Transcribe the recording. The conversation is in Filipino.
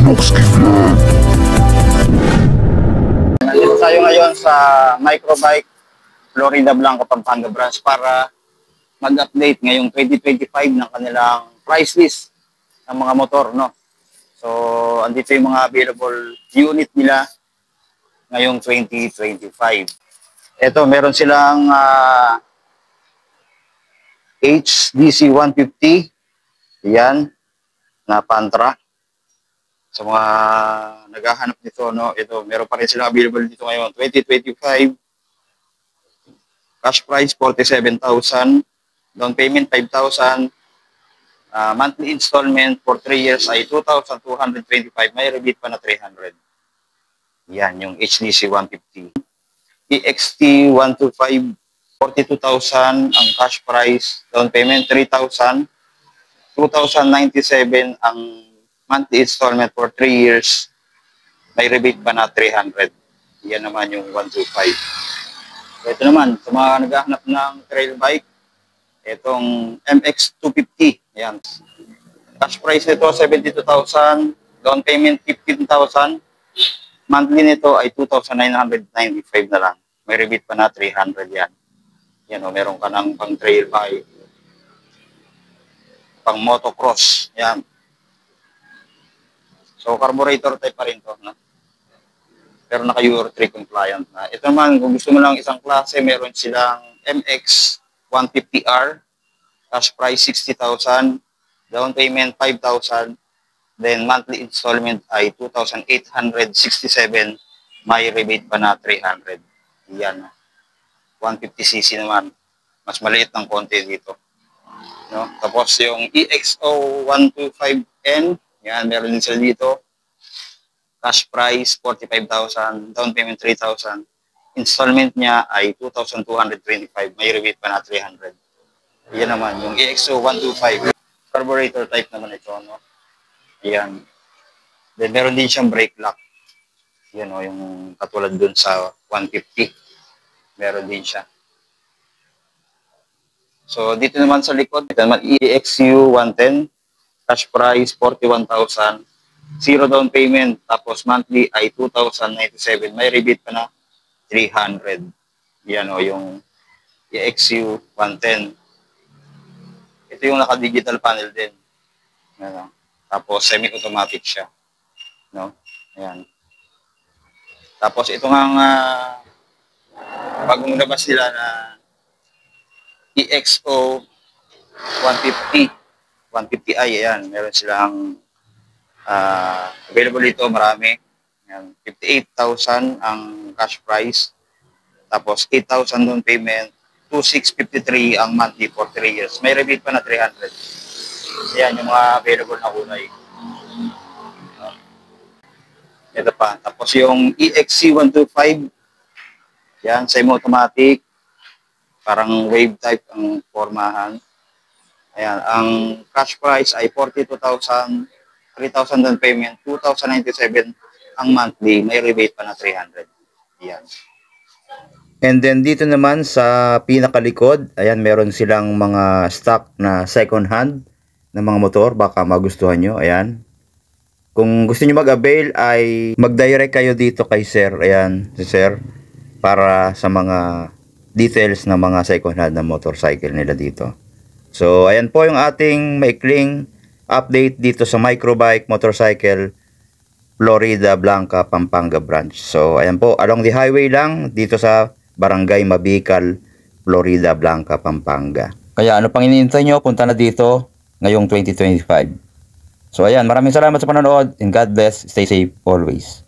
Nandito tayo ngayon sa Microbike Florida Blanca, Pampanga branch para mag-update ngayong 2025 ng kanilang price list ng mga motor, no? So, andito yung mga available unit nila ngayong 2025. Ito, meron silang HDC 150. Yan, na Pantra. Sa mga naghahanap nito, no, ito, meron pa rin silang available dito ngayon. 2025, cash price 47,000, down payment 5,000, monthly installment for 3 years ay 2,225, may rebate pa na 300. Yan, yung HDC 150. EXT 125, 42,000 ang cash price, down payment 3,000, 2,097 ang monthly installment for 3 years, may rebate pa na 300. Yan naman yung 125. So, ito naman, sa mga naghahanap ng trail bike, itong MX250. Yan. Cash price nito 72,000, down payment 15,000, monthly nito ay 2,995 na lang. May rebate pa na 300 yan. Yan o, meron ka ng pang trail bike, pang motocross. Yan. So, carburetor type pa rin to, no? Pero naka Euro 3 compliant na. Ito naman, kung gusto mo lang isang klase, meron silang MX 150R, cash price 60,000, down payment 5,000, then monthly installment ay 2,867, may rebate pa na 300. Yan. 150cc naman. Mas maliit ng konti dito. No? Tapos yung EXO 125N, yan, meron din sila dito. Cash price 45,000, down payment 3,000. Installment niya ay 2,225, may rebate pa na 300. Yan naman, yung EXO 125. Carburetor type naman ito, no? Yan. Then meron din siyang brake lock. Yan o, yung katulad dun sa 150. Meron din siya. So, dito naman sa likod, ito naman EXU 110. Cash price 41,000. Zero down payment. Tapos monthly ay 2,097. May rebate pa na 300. Yan o, yung EXU 110. Ito yung naka-digital panel din. Yan, tapos semi-automatic siya. No? Ayan. Tapos ito nga bagong labas sila na EXO 150. 150i, ayan. Meron silang available dito, marami. Ayan. 58,000 ang cash price. Tapos 8,000 down payment. 2,653 ang monthly for 3 years. May rebate pa na 300. Ayan, yung mga available na kulay. Ito pa. Tapos yung EXC125. Yan, semi-automatic. Parang wave type ang formahan. Ayan, ang cash price ay 42,000, 3,000 down payment, 2,097 ang monthly, may rebate pa na 300. Ayan. And then dito naman sa pinakalikod, ayan, meron silang mga stock na second hand na mga motor, baka magustuhan nyo. Ayan. Kung gusto nyo mag-avail ay mag-direct kayo dito kay Sir. Ayan, si Sir, para sa mga details ng mga second hand na motorcycle nila dito. So, ayan po yung ating maikling update dito sa Microbike Motorcycle Florida Blanca, Pampanga branch. So, ayan po, along the highway lang dito sa Barangay Mabikal, Florida Blanca, Pampanga. Kaya ano pang iniintay nyo, punta na dito ngayong 2025. So, ayan, maraming salamat sa panonood and God bless. Stay safe always.